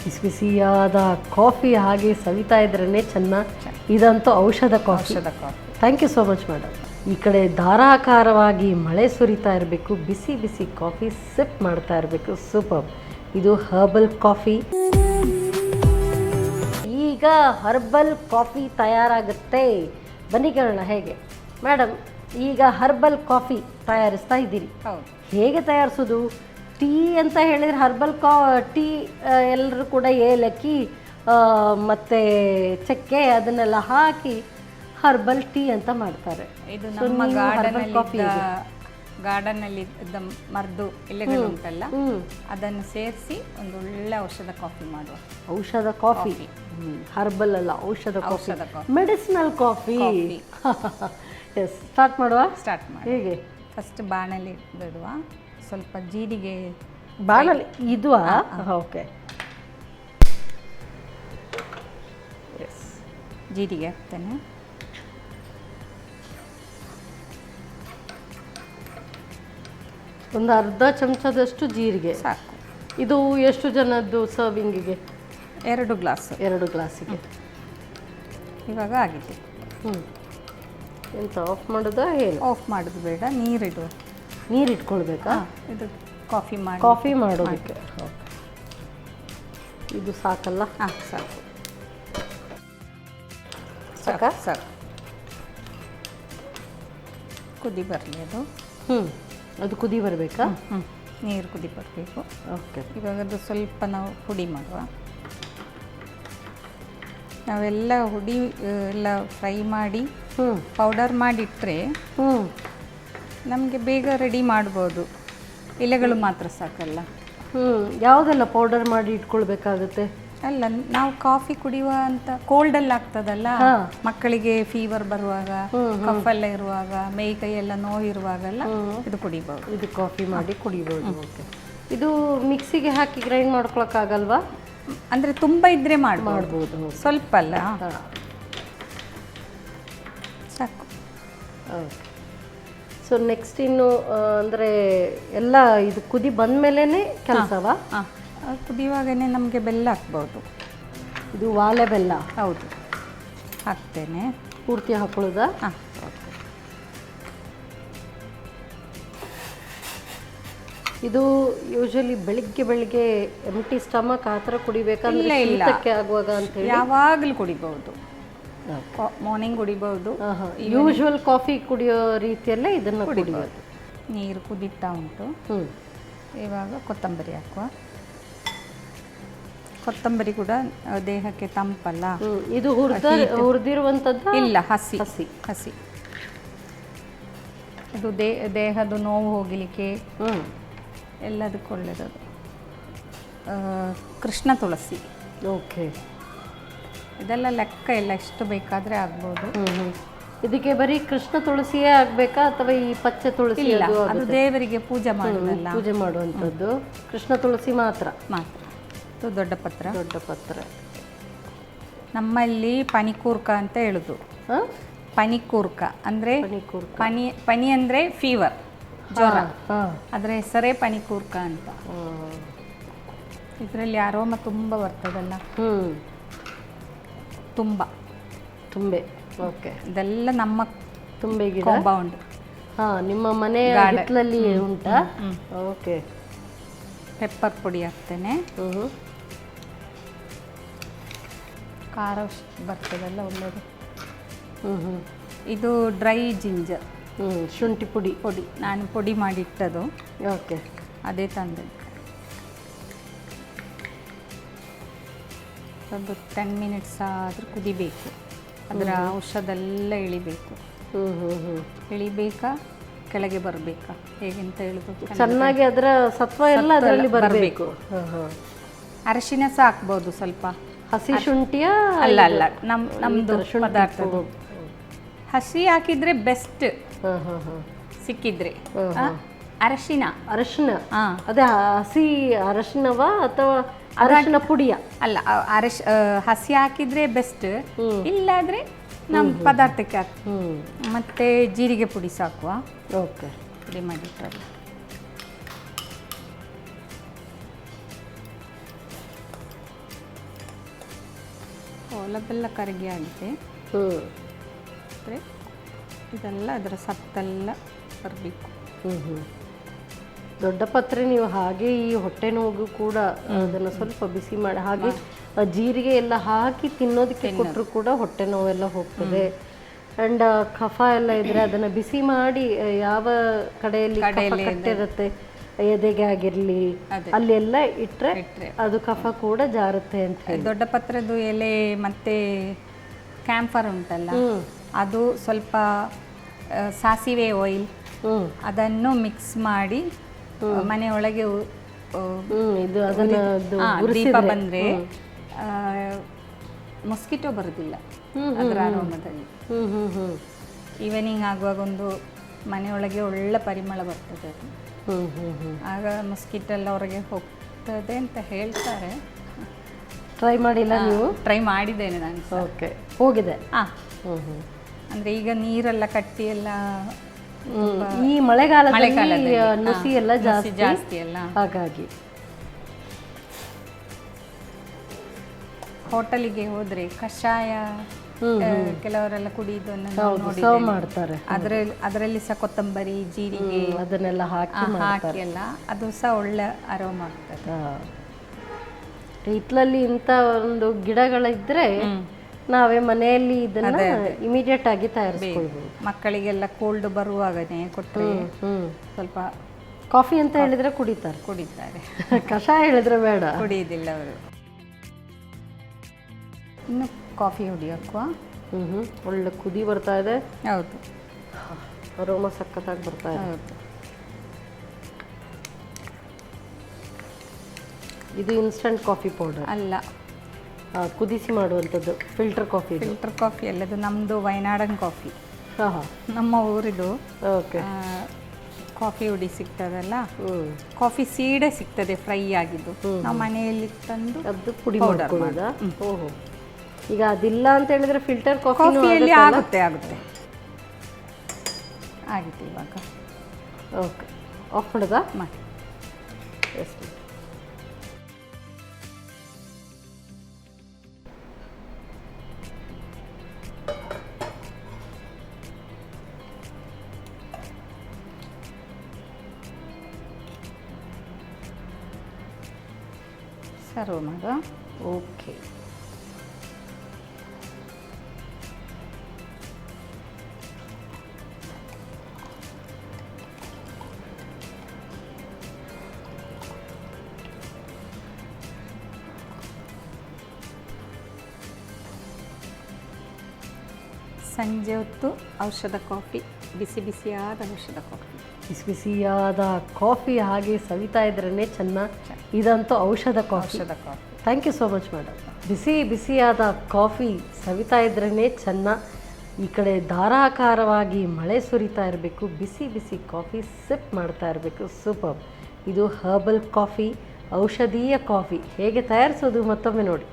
ಬಿಸಿ ಬಿಸಿಯಾದ ಕಾಫಿ ಹಾಗೆ ಸವಿತಾ ಇದ್ರೇ ಚೆನ್ನ. ಇದಂತೂ ಔಷಧ coffee. Thank you so much madam. ಈ ಕಡೆ ಧಾರಾಕಾರವಾಗಿ ಮಳೆ ಸುರಿತಾ ಇರಬೇಕು, ಬಿಸಿ ಬಿಸಿ ಕಾಫಿ ಸಿಪ್ ಮಾಡ್ತಾ ಇರಬೇಕು. ಸೂಪರ್. ಇದು ಹರ್ಬಲ್ ಕಾಫಿ. ಈಗ ಹರ್ಬಲ್ ಕಾಫಿ ತಯಾರಾಗುತ್ತೆ. ಬನ್ನಿ ಕೇಳೋಣ ಹೇಗೆ. ಮೇಡಮ್, ಈಗ ಹರ್ಬಲ್ ಕಾಫಿ ತಯಾರಿಸ್ತಾ ಇದ್ದೀರಿ. ಹೌದು. ಹೇಗೆ ತಯಾರಿಸೋದು? ಟೀ ಅಂತ ಹೇಳಿದರೆ ಹರ್ಬಲ್ ಟೀ ಎಲ್ಲರೂ ಕೂಡ ಏಲಕ್ಕಿ ಮತ್ತು ಚಕ್ಕೆ ಅದನ್ನೆಲ್ಲ ಹಾಕಿ ಹರ್ಬಲ್ ಟೀ ಅಂತ ಮಾಡ್ತಾರೆ. ಇದು ನಮ್ಮ ಗಾರ್ಡನ್ನಲ್ಲಿ ಇದ್ದ ಮರದ್ದು ಎಲೆಗಳು ಉಂಟಲ್ಲ, ಅದನ್ನು ಸೇರಿಸಿ ಒಂದು ಒಳ್ಳೆ ಔಷಧ ಕಾಫಿ ಮಾಡುವ. ಔಷಧ ಕಾಫಿ, ಹರ್ಬಲ್ ಅಲ್ಲ, ಔಷಧ coffee, medicinal coffee. Yes, start ಮಾಡುವ. ಸ್ಟಾರ್ಟ್ ಮಾಡಿ. ಹೇಗೆ? ಫಸ್ಟ್ ಬಾಣಲಿ ಬಿಡುವ, ಸ್ವಲ್ಪ ಜೀರಿಗೆ. ಬಾಣಲಿ ಇದು? ಓಕೆ. ಎಸ್, ಜೀರಿಗೆ ಹಾಕ್ತೇನೆ. ಒಂದು ಅರ್ಧ ಚಮಚದಷ್ಟು ಜೀರಿಗೆ ಸಾಕು. ಇದು ಎಷ್ಟು ಜನದ್ದು ಸರ್ವಿಂಗಿಗೆ? 2 ಗ್ಲಾಸ್. 2 ಗ್ಲಾಸಿಗೆ. ಇವಾಗ ಆಗಿದೆ. ಎಂತ ಆಫ್ ಮಾಡೋದಾ? ಹೇಳಿ. ಆಫ್ ಮಾಡೋದು ಬೇಡ, ನೀರಿಡುವ. ನೀರು ಇಟ್ಕೊಳ್ಬೇಕಾ? ಇದು ಕಾಫಿ ಮಾಡೋದಕ್ಕೆ. ಓಕೆ, ಇದು ಸಾಕಲ್ಲ? ಹಾಂ, ಸಾಕು. ಸಾಕಾ? ಸಾಕು. ಕುದಿ ಬರಲಿ ಅದು. ಅದು ಕುದಿ ಬರಬೇಕಾ? ನೀರು ಕುದಿ ಬರಬೇಕು. ಓಕೆ. ಇವಾಗ ಅದು ಸ್ವಲ್ಪ ನಾವು ಹುಡಿ ಮಾಡುವ. ನಾವೆಲ್ಲ ಹುಡಿ ಎಲ್ಲ ಫ್ರೈ ಮಾಡಿ ಪೌಡರ್ ಮಾಡಿಟ್ರೆ ನಮಗೆ ಬೇಗ ರೆಡಿ ಮಾಡ್ಬೋದು. ಎಲೆಗಳು ಮಾತ್ರ ಸಾಕಲ್ಲ. ಯಾವುದೆಲ್ಲ ಪೌಡರ್ ಮಾಡಿ ಇಟ್ಕೊಳ್ಬೇಕಾಗುತ್ತೆ? ಅಲ್ಲ, ನಾವು ಕಾಫಿ ಕುಡಿಯುವ ಅಂತ ಕೋಲ್ಡಲ್ಲಿ ಆಗ್ತದಲ್ಲ, ಮಕ್ಕಳಿಗೆ ಫೀವರ್ ಬರುವಾಗ, ಕಫೆಲ್ಲ ಇರುವಾಗ, ಮೈ ಕೈ ಎಲ್ಲ ನೋವು ಇರುವಾಗೆಲ್ಲ ಇದು ಕುಡಿಬಹುದು. ಇದು ಕಾಫಿ ಮಾಡಿ ಕುಡಿಬಹುದು. ಓಕೆ. ಇದು ಮಿಕ್ಸಿಗೆ ಹಾಕಿ ಗ್ರೈಂಡ್ ಮಾಡ್ಕೊಳಕ್ಕಾಗಲ್ವಾ? ಅಂದರೆ ತುಂಬ ಇದ್ರೆ ಮಾಡ್ಬೋದು, ಸ್ವಲ್ಪ ಅಲ್ಲ. ಸಾಕು. ಓಕೆ. ಸೊ ನೆಕ್ಸ್ಟ್ ಇನ್ನು ಅಂದರೆ ಎಲ್ಲ ಇದು ಕುದಿ ಬಂದ ಮೇಲೇ ಕೆಲಸವಾ? ಕುದಿಯುವಾಗನೇ ನಮಗೆ ಬೆಲ್ಲ ಹಾಕ್ಬೋದು. ಇದು ವಾಲೆ ಬೆಲ್ಲ? ಹೌದು, ಹಾಕ್ತೇನೆ. ಪೂರ್ತಿ ಹಾಕೊಳ್ಳೋದಾ? ಹಾಂ. ಇದು ಯೂಶಲಿ ಬೆಳಿಗ್ಗೆ ಎಂಟಿ ಸ್ಟಮಕ್ ಆ ಥರ ಕುಡಿಬೇಕಂದ್ರೆ ಶೀತಕ್ಕೆ ಆಗುವಾಗ ಅಂತ ಹೇಳಿ? ಯಾವಾಗಲೂ ಕುಡಿಬಹುದು. ಮಾರ್ನಿಂಗ್ ಕುಡಿಬಹುದು. ಯೂಶುವಲ್ ಕಾಫಿ ಕುಡಿಯೋ ರೀತಿಯಲ್ಲೇ ಇದನ್ನು ಕುಡಿಯೋದು. ನೀರು ಕುದಿತಾ ಉಂಟು. ಇವಾಗ ಕೊತ್ತಂಬರಿ ಹಾಕುವ. ಕೊತ್ತಂಬರಿ ಕೂಡ ದೇಹಕ್ಕೆ ತಂಪಲ್ಲ. ಇದು ಹುರಿದಿರುವಂಥದ್ದು? ಇಲ್ಲ, ಹಸಿ ಹಸಿ ಹಸಿ. ಇದು ದೇಹದ ನೋವು ಹೋಗಲಿಕ್ಕೆ ಎಲ್ಲದಕ್ಕೂ ಒಳ್ಳೆಯದು. ಕೃಷ್ಣ ತುಳಸಿ. ಓಕೆ. ಇದೆಲ್ಲ ಲೆಕ್ಕ ಇಲ್ಲ, ಎಷ್ಟು ಬೇಕಾದರೆ ಆಗ್ಬೋದು. ಇದಕ್ಕೆ ಬರೀ ಕೃಷ್ಣ ತುಳಸಿಯೇ ಆಗಬೇಕಾ ಅಥವಾ ಈ ಪಚ್ಚೆ ತುಳಸಿ? ಇಲ್ಲ, ಅದು ದೇವರಿಗೆ ಪೂಜೆ ಮಾಡೋದಲ್ಲ, ಪೂಜೆ ಮಾಡುವಂಥದ್ದು. ಕೃಷ್ಣ ತುಳಸಿ ಮಾತ್ರ. ಇದು ದೊಡ್ಡ ಪತ್ರ. ನಮ್ಮಲ್ಲಿ ಪನಿಕೂರ್ಕ ಅಂತ ಹೇಳುದು. ಪನಿಕೂರ್ಕ ಅಂದರೆ ಪನಿ ಅಂದರೆ ಫೀವರ್, ಜ್ವರ. ಅದರ ಹೆಸರೇ ಪನಿಕೂರ್ಕ ಅಂತ. ಇದರಲ್ಲಿ ಅರೋಮ ತುಂಬ ಬರ್ತದಲ್ಲ. ತುಂಬೆ. ಓಕೆ. ಇದೆಲ್ಲ ನಮ್ಮ ತುಂಬೆಗೆ ಕಾಂಪೌಂಡ್. ನಿಮ್ಮ ಮನೆಯ ಹಿತ್ತಲಲ್ಲಿ ಉಂಟಾ? ಓಕೆ. ಪೆಪ್ಪರ್ ಪುಡಿ ಹಾಕ್ತೇನೆ. ಖಾರ ಬರ್ತದಲ್ಲ, ಒಳ್ಳೆಯದು. ಇದು ಡ್ರೈ ಜಿಂಜರ್, ಶುಂಠಿ ಪುಡಿ. ನಾನು ಪುಡಿ ಮಾಡಿಟ್ಟದು. ಓಕೆ. ಅದೇ ತಂದೆ. ಒಂದು 10 ಮಿನಿಟ್ಸ್ ಆದರೂ ಕುದಿಬೇಕು. ಅದರ ಔಷಧ ಎಲ್ಲ ಇಳಿಬೇಕು. ಇಳಿಬೇಕಾ ಕೆಳಗೆ ಬರಬೇಕಾ ಹೇಗೆಂತ ಹೇಳೋದು? ಚೆನ್ನಾಗಿ ಅದರ ಸತ್ವ ಎಲ್ಲ ಅದರಲ್ಲಿ ಬರಬೇಕು. ಅರಿಶಿನ ಸಹ ಹಾಕ್ಬೋದು ಸ್ವಲ್ಪ. ಹಸಿ ಶುಂಠಿಯ? ಅಲ್ಲ, ನಮ್ಮದು ಪದಾರ್ಥ. ಹಸಿ ಹಾಕಿದ್ರೆ ಬೆಸ್ಟ್ ಸಿಕ್ಕಿದ್ರೆ. ಅರಶಿನ. ಅದೇ ಹಸಿ ಅರಶಿನವಾ ಅಥವಾ ಅರಶಿನ ಪುಡಿಯ? ಅಲ್ಲ, ಹಸಿ ಹಾಕಿದ್ರೆ ಬೆಸ್ಟ್. ಇಲ್ಲಾದ್ರೆ ನಮ್ಮ ಪದಾರ್ಥಕ್ಕೆ ಹಾಕಿ. ಮತ್ತೆ ಜೀರಿಗೆ ಪುಡಿ ಸಾಕುವ. ಓಕೆ. ಪುಡಿ ಮಾಡಿಟ್ಟಲ್ಲ. ಓಲಬೆಲ್ಲ ಕರಗಿ ಆಗಿದೆ. ಅಂದರೆ ಇದೆಲ್ಲ ಅದರ ಸತ್ತೆಲ್ಲ ಬರಬೇಕು. ದೊಡ್ಡ ಪತ್ರೆ ನೀವು ಹಾಗೆ ಈ ಹೊಟ್ಟೆ ನೋವು ಕೂಡ ಅದನ್ನು ಸ್ವಲ್ಪ ಬಿಸಿ ಮಾಡಿ ಹಾಗೆ ಜೀರಿಗೆ ಎಲ್ಲ ಹಾಕಿ ತಿನ್ನೋದಕ್ಕೆ ಕೊಟ್ಟರು ಕೂಡ ಹೊಟ್ಟೆ ನೋವೆಲ್ಲ ಹೋಗ್ತದೆ. ಅಂಡ್ ಕಫ ಎಲ್ಲ ಇದ್ರೆ ಅದನ್ನ ಬಿಸಿ ಮಾಡಿ ಯಾವ ಕಡೆಯಲ್ಲಿ ಕಟ್ಟಿರುತ್ತೆ ಎದೆಗೆ ಆಗಿರ್ಲಿ ಅಲ್ಲೆಲ್ಲ ಇಟ್ರೆ ಅದು ಕಫ ಕೂಡ ಜಾರುತ್ತೆ ಅಂತ ಹೇಳಿ. ದೊಡ್ಡ ಪತ್ರದ ಎಲೆ ಮತ್ತೆ ಕ್ಯಾಂಫರ್ ಉಂಟಲ್ಲ, ಅದು ಸ್ವಲ್ಪ ಸಾಸಿವೆ ಆಯಿಲ್ ಅದನ್ನು ಮಿಕ್ಸ್ ಮಾಡಿ ಮನೆಯೊಳಗೆ ಇದು ಅದನ್ನ ದೀಪ ಬಂದ್ರೆ ಮೊಸ್ಕಿಟೋ ಬರುದಿಲ್ಲ ಅದರ ಆರೋಮದಲ್ಲಿ. ಈವ್ನಿಂಗ್ ಆಗುವಾಗ ಒಂದು ಮನೆಯೊಳಗೆ ಒಳ್ಳೆ ಪರಿಮಳ ಬರ್ತದೆ ಅದು. ಆಗ ಮೊಸ್ಕಿಟೋ ಎಲ್ಲ ಹೊರಗೆ ಹೋಗ್ತದೆ ಅಂತ ಹೇಳ್ತಾರೆ. ಟ್ರೈ ಮಾಡಿಲ್ಲ ನೀವು? ಟ್ರೈ ಮಾಡಿದ್ದೇನೆ ನಾನು. ಓಕೆ, ಹೋಗಿದೆ. ಅಂದ್ರೆ ಈಗ ನೀರೆಲ್ಲ ಕಟ್ಟಿ ಎಲ್ಲ ಈ ಮಳೆಗಾಲದಲ್ಲಿ ನುಸಿ ಎಲ್ಲ ಜಾಸ್ತಿ ಅಲ್ಲ, ಹಾಗಾಗಿ ಹೋಟೆಲಿಗೆ ಹೋದ್ರೆ ಕಷಾಯ ಕೆಲವರೆಲ್ಲ ಕುಡಿಯೋದನ್ನು ಮಾಡ್ತಾರೆ. ಅದರಲ್ಲಿ ಸಹ ಕೊತ್ತಂಬರಿ ಜೀರಿಗೆ ಅದನ್ನೆಲ್ಲ ಹಾಕಿ ಎಲ್ಲ ಅದು ಸಹ ಒಳ್ಳೆ ಅರೋಮ ಆಗ್ತದೆ. ಹಿತ್ತಲಲ್ಲಿ ಇಂಥ ಒಂದು ಗಿಡಗಳಿದ್ರೆ ನಾವೇ ಮನೆಯಲ್ಲಿ ಇದನ್ನ ಇಮಿಡಿಯೇಟ್ ಆಗಿ ತಯಾರಿಸ್ಕೊಳ್ಬಹುದು. ಮಕ್ಕಳಿಗೆಲ್ಲ ಕೋಲ್ಡ್ ಬರುವಾಗನೇ ಕೊಟ್ಟರೆ ಸ್ವಲ್ಪ ಕಾಫಿ ಅಂತ ಹೇಳಿದ್ರೆ ಕುಡಿತಾರೆ. ಕಷಾಯ ಹೇಳಿದ್ರೆ ಬೇಡ, ಕುಡಿಯುವುದಿಲ್ಲ ಅವರು. ಇನ್ನು ಕಾಫಿ ಹೊಡಿಯೋಕ್ಕೂ ಒಳ್ಳೆ ಕುದಿ ಬರ್ತಾ ಇದೆ. ಹೌದು, ಅರೋಮ ಸಖತ್ತಾಗಿ ಬರ್ತಾ ಇದೆ. ಹೌದು. ಇದು ಇನ್ಸ್ಟಂಟ್ ಕಾಫಿ ಪೌಡರ್ ಅಲ್ಲ, ಕುದಿಸಿ ಮಾಡುವಂಥದ್ದು ಫಿಲ್ಟರ್ ಕಾಫಿ. ಫಿಲ್ಟರ್ ಕಾಫಿ ಅಲ್ಲದು ನಮ್ಮದು ವಯನಾಡನ್ ಕಾಫಿ. ನಮ್ಮ ಊರಿದು ಓಕೆ. ಕಾಫಿ ಹುಡಿ ಸಿಗ್ತದಲ್ಲ, ಕಾಫಿ ಸೀಡೆ ಸಿಗ್ತದೆ ಫ್ರೈ ಆಗಿದ್ದು. ನಾವು ಮನೆಯಲ್ಲಿ ತಂದು ಅದು ಪುಡಿ ಮಾಡ್ಕೊಳ್ಳೋದಾ? ಓಹೋ, ಈಗ ಅದಿಲ್ಲ ಅಂತ ಹೇಳಿದ್ರೆ ಫಿಲ್ಟರ್ ಕಾಫಿಯಲ್ಲಿ ಆಗುತ್ತೆ ಆಗಿತ್ತು ಇವಾಗ. ಓಕೆ, ಆಫ್ ಮಾಡೋದಾ? ಮಾಡಿ. ಎಸ್. ಸರ್ವ್ ಮಾಡು. ಓಕೆ, ಸಂಜೆ ಹೊತ್ತು ಔಷಧ ಕಾಫಿ, ಬಿಸಿ ಬಿಸಿಯಾದ ಔಷಧ ಕಾಫಿ. ಬಿಸಿಯಾದ ಕಾಫಿ ಹಾಗೆ ಸವಿತಾ ಇದ್ರೇ ಚೆನ್ನ. ಇದಂತೂ ಔಷಧ coffee. Thank you so much madam. ಬಿಸಿಯಾದ ಕಾಫಿ ಸವಿತಾ ಇದ್ರೇ ಚೆನ್ನ. ಈ ಕಡೆ ಧಾರಾಕಾರವಾಗಿ ಮಳೆ ಸುರಿತಾ ಇರಬೇಕು, ಬಿಸಿ ಕಾಫಿ ಸಿಪ್ ಮಾಡ್ತಾ ಇರಬೇಕು. ಸೂಪರ್. ಇದು ಹರ್ಬಲ್ ಕಾಫಿ, ಔಷಧೀಯ ಕಾಫಿ. ಹೇಗೆ ತಯಾರಿಸೋದು ಮತ್ತೊಮ್ಮೆ ನೋಡಿ.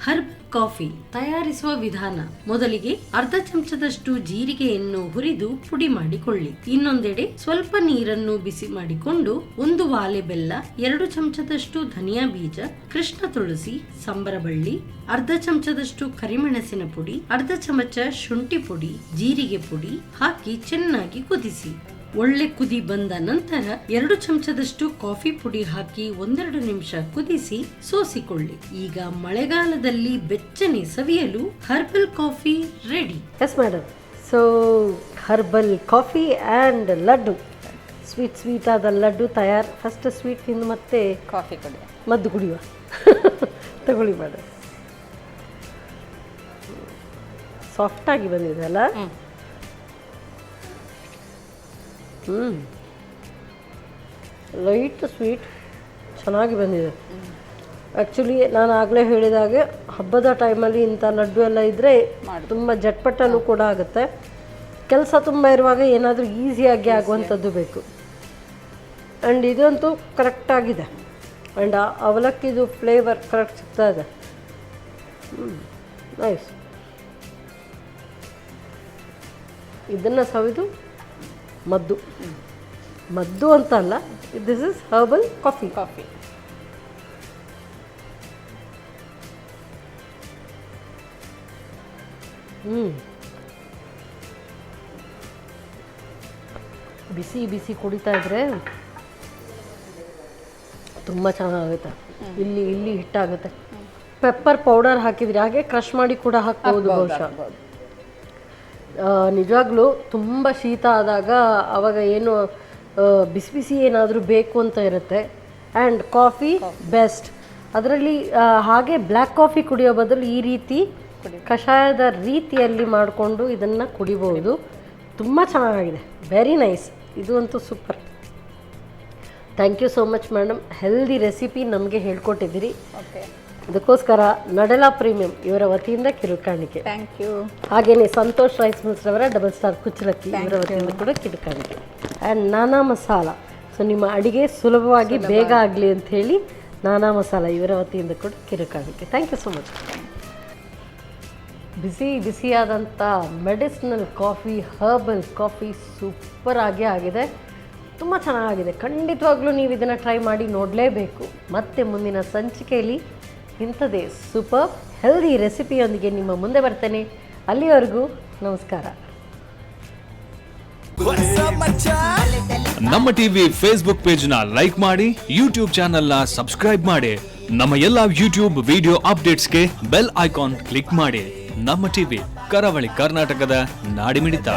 ಹರ್ಬಲ್ ಕಾಫಿ ತಯಾರಿಸುವ ವಿಧಾನ: ಮೊದಲಿಗೆ ಅರ್ಧ ಚಮಚದಷ್ಟು ಜೀರಿಗೆಯನ್ನು ಹುರಿದು ಪುಡಿ ಮಾಡಿಕೊಳ್ಳಿ. ಇನ್ನೊಂದೆಡೆ ಸ್ವಲ್ಪ ನೀರನ್ನು ಬಿಸಿ ಮಾಡಿಕೊಂಡು 1 ವಾಲೆ ಬೆಲ್ಲ, 2 ಚಮಚದಷ್ಟು ಧನಿಯಾ ಬೀಜ, ಕೃಷ್ಣ ತುಳಸಿ, ಸಂಬರಬಳ್ಳಿ, ಅರ್ಧ ಚಮಚದಷ್ಟು ಕರಿಮೆಣಸಿನ ಪುಡಿ, ಅರ್ಧ ಚಮಚ ಶುಂಠಿ ಪುಡಿ, ಜೀರಿಗೆ ಪುಡಿ ಹಾಕಿ ಚೆನ್ನಾಗಿ ಕುದಿಸಿ. ಒಳ್ಳೆ ಕುದಿ ಬಂದ ನಂತರ 2 ಚಮಚದಷ್ಟು ಕಾಫಿ ಪುಡಿ ಹಾಕಿ 1-2 ನಿಮಿಷ ಕುದಿಸಿ ಸೋಸಿಕೊಳ್ಳಿ. ಈಗ ಮಳೆಗಾಲದಲ್ಲಿ ಬೆಚ್ಚನೆ ಸವಿಯಲು herbal coffee ready. Yes madam. So herbal coffee and laddu, sweet ಆದ ಲಡ್ಡು ತಯಾರು. ಫಸ್ಟ್ ಸ್ವೀಟ್ ತಿಂದು ಮತ್ತೆ ಕಾಫಿ ಕುಡಿಯುವ, ಮದ್ದು ಕುಡಿಯುವ. ತಗೊಳ್ಳಿ ಮೇಡಮ್. ಸಾಫ್ಟಾಗಿ ಬಂದಿದೆ ಅಲ್ಲ? ಲೈಟ್ ಸ್ವೀಟ್ ಚೆನ್ನಾಗಿ ಬಂದಿದೆ. ಆ್ಯಕ್ಚುಲಿ ನಾನು ಆಗಲೇ ಹೇಳಿದಾಗೆ ಹಬ್ಬದ ಟೈಮಲ್ಲಿ ಇಂಥ ಲಡ್ಡು ಎಲ್ಲ ಇದ್ದರೆ ತುಂಬ ಜಟ್ಪಟ್ಟಲ್ಲೂ ಕೂಡ ಆಗುತ್ತೆ. ಕೆಲಸ ತುಂಬ ಇರುವಾಗ ಏನಾದರೂ ಈಸಿಯಾಗಿ ಆಗುವಂಥದ್ದು ಬೇಕು. ಆ್ಯಂಡ್ ಇದಂತೂ ಕರೆಕ್ಟಾಗಿದೆ. ಆ್ಯಂಡ್ ಅವಲಕ್ಕಿದು ಫ್ಲೇವರ್ ಕರೆಕ್ಟ್ ಸಿಗ್ತಾ ಇದೆ. ನೈಸ್. ಇದನ್ನು ಸವಿದು ಮದ್ದು ಅಂತ ಅಲ್ಲ, ದಿಸ್ ಇಸ್ ಹರ್ಬಲ್ ಕಾಫಿ. ಬಿಸಿ ಬಿಸಿ ಕುಡಿತಾ ಇದ್ರೆ ತುಂಬ ಚೆನ್ನಾಗುತ್ತೆ. ಇಲ್ಲಿ ಹಿಟ್ಟಾಗುತ್ತೆ. ಪೆಪ್ಪರ್ ಪೌಡರ್ ಹಾಕಿದ್ರಿ, ಹಾಗೆ ಕ್ರಷ್ ಮಾಡಿ ಕೂಡ ಹಾಕ್ಬೋದು ಬಹುಶಃ. ನಿಜವಾಗ್ಲೂ ತುಂಬ ಶೀತ ಆದಾಗ ಅವಾಗ ಏನು ಬಿಸಿ ಬಿಸಿ ಏನಾದರೂ ಬೇಕು ಅಂತ ಇರುತ್ತೆ. And coffee best. ಅದರಲ್ಲಿ ಹಾಗೆ ಬ್ಲ್ಯಾಕ್ ಕಾಫಿ ಕುಡಿಯೋ ಬದಲು ಈ ರೀತಿ ಕಷಾಯದ ರೀತಿಯಲ್ಲಿ ಮಾಡಿಕೊಂಡು ಇದನ್ನು ಕುಡಿಬೋದು. ತುಂಬ ಚೆನ್ನಾಗಿದೆ. Very nice. ಇದು ಅಂತೂ super. Thank you so much madam. Healthy recipe ನಮಗೆ ಹೇಳ್ಕೊಟ್ಟಿದ್ದೀರಿ. ಓಕೆ, ಅದಕ್ಕೋಸ್ಕರ ನಡೆಲಾ ಪ್ರೀಮಿಯಂ ಇವರ ವತಿಯಿಂದ ಕಿರುಕಾಣಿಕೆ. Thank you. ಹಾಗೆಯೇ ಸಂತೋಷ್ ರೈಸ್ ಮಿಲ್ಸ್ ಅವರ ಡಬಲ್ ಸ್ಟಾರ್ ಕುಚ್ಚಲಕ್ಕಿ ಇವರ ವತಿಯಿಂದ ಕೂಡ ಕಿರುಕಾಣಿಕೆ. ಆ್ಯಂಡ್ ನಾನಾ ಮಸಾಲ, ಸೊ ನಿಮ್ಮ ಅಡಿಗೆ ಸುಲಭವಾಗಿ ಬೇಗ ಆಗಲಿ ಅಂತ ಹೇಳಿ ನಾನಾ ಮಸಾಲ ಇವರ ವತಿಯಿಂದ ಕೂಡ ಕಿರುಕಾಣಿಕೆ. Thank you so much. ಬಿಸಿ ಬಿಸಿಯಾದಂಥ medicinal coffee, herbal coffee super ಆಗಿ ಆಗಿದೆ. ತುಂಬ ಚೆನ್ನಾಗಿದೆ. ಖಂಡಿತವಾಗ್ಲೂ ನೀವು ಇದನ್ನು ಟ್ರೈ ಮಾಡಿ ನೋಡಲೇಬೇಕು. ಮತ್ತೆ ಮುಂದಿನ ಸಂಚಿಕೆಯಲ್ಲಿ ಇಂಥದೇ ಸೂಪರ್ ಹೆಲ್ದಿ ರೆಸಿಪಿಯೊಂದಿಗೆ ನಿಮ್ಮ ಮುಂದೆ ಬರ್ತೇನೆ. ಅಲ್ಲಿವರೆಗೂ ನಮಸ್ಕಾರ. ನಮ್ಮ ಟಿವಿ ಫೇಸ್ಬುಕ್ ಪೇಜ್ ನ ಲೈಕ್ ಮಾಡಿ, ಯೂಟ್ಯೂಬ್ ಚಾನೆಲ್ ನ ಸಬ್ಸ್ಕ್ರೈಬ್ ಮಾಡಿ. ನಮ್ಮ ಎಲ್ಲಾ ಯೂಟ್ಯೂಬ್ ವಿಡಿಯೋ ಅಪ್ಡೇಟ್ಸ್ಗೆ ಬೆಲ್ ಐಕಾನ್ ಕ್ಲಿಕ್ ಮಾಡಿ. ನಮ್ಮ ಟಿವಿ, ಕರಾವಳಿ ಕರ್ನಾಟಕದ ನಾಡಿಮಿಡಿತ.